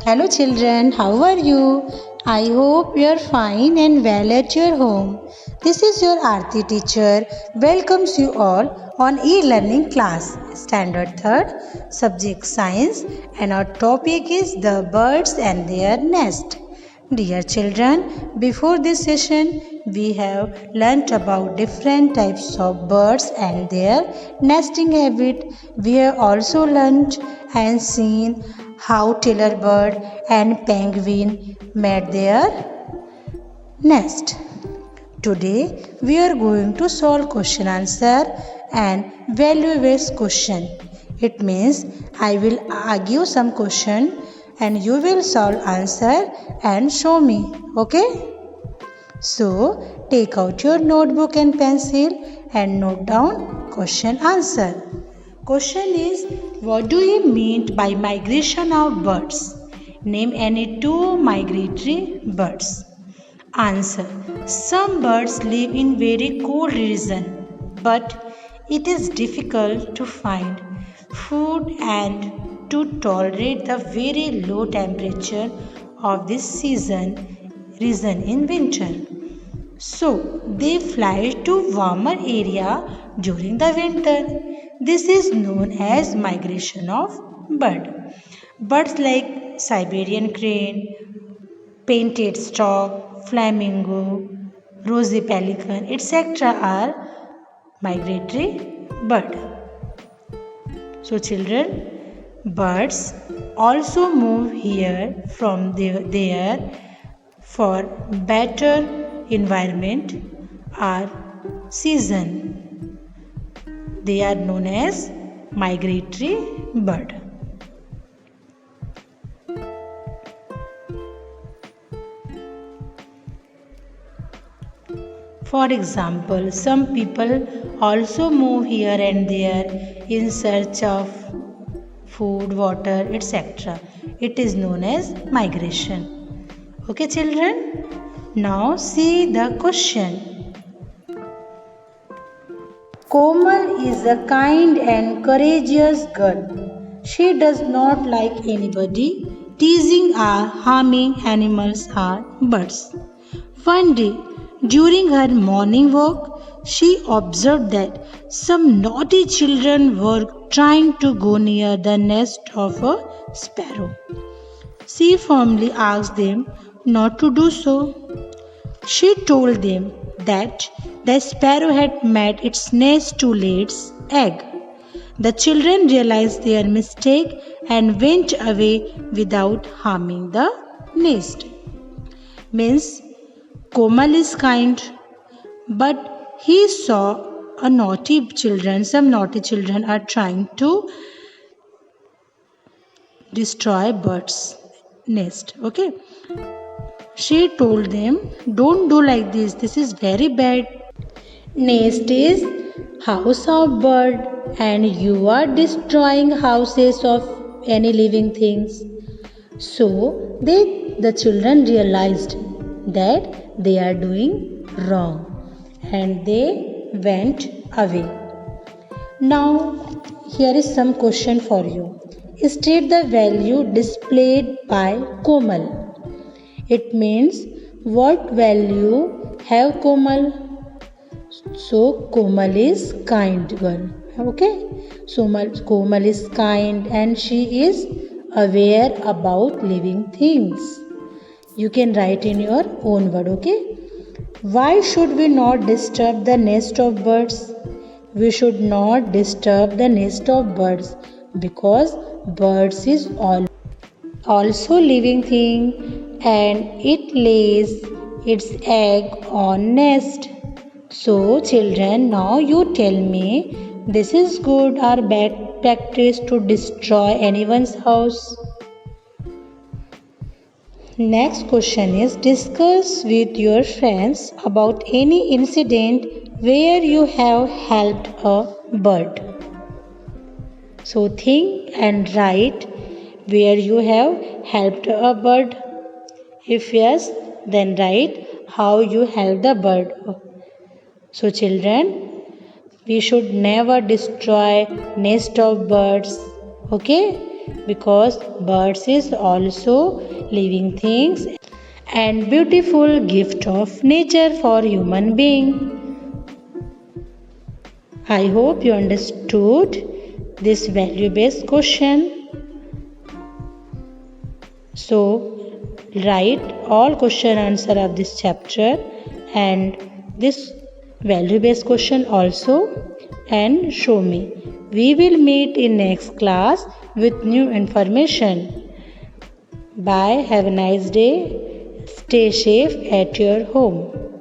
Hello children, how are you? I hope you are fine and well at your home. This is your Aarti teacher. Welcomes you all on e-learning class, standard 3rd, subject science, and our topic is the birds and their nest. Dear children, before this session, we have learnt about different types of birds and their nesting habit. We have also learnt and seen how tailor bird and penguin made their nest. Today, we are going to solve question answer and value based question. It means I will argue some question and you will solve answer and show me. Okay? So, take out your notebook and pencil and note down question answer. Question is, what do you mean by migration of birds? Name any two migratory birds. Answer. Some birds live in very cold region, but it is difficult to find food and to tolerate the very low temperature of this region in winter. So they fly to warmer area during the winter. This is known as migration of bird. Birds like Siberian crane, painted stork, flamingo, rosy pelican, etc. are migratory bird. So children, birds also move here from there for better environment or season. They are known as migratory bird. For example, some people also move here and there in search of food, water, etc. It is known as migration. Okay, children? Now see the question. Komal is a kind and courageous girl. She does not like anybody teasing or harming animals or birds. One day, during her morning walk, she observed that some naughty children were trying to go near the nest of a sparrow. She firmly asked them not to do so. She told them that the sparrow had made its nest to lay its egg. The children realized their mistake and went away without harming the nest. Means Komal is kind, but he saw some naughty children are trying to destroy bird's nest. Okay. She told them, don't do like this. This is very bad. Nest is house of bird and you are destroying houses of any living things. So the children realized that they are doing wrong and they went away. Now here is some question for you. State the value displayed by Komal. It means what value have Komal? So Komal is kind girl. Okay. So Komal is kind and she is aware about living things. You can write in your own word. Okay. Why should we not disturb the nest of birds? We should not disturb the nest of birds because birds is also living thing and it lays its egg on nest. So children, now you tell me, this is good or bad practice to destroy anyone's house? Next question is, discuss with your friends about any incident where you have helped a bird. So think and write where you have helped a bird. If yes, then write how you helped the bird. So children, we should never destroy nest of birds. Okay? because birds is also living things and beautiful gift of nature for human being. I hope you understood this value based question. So write all question answer of this chapter and this value based question also and show me. We will meet in next class with new information. Bye. Have a nice day. Stay safe at your home.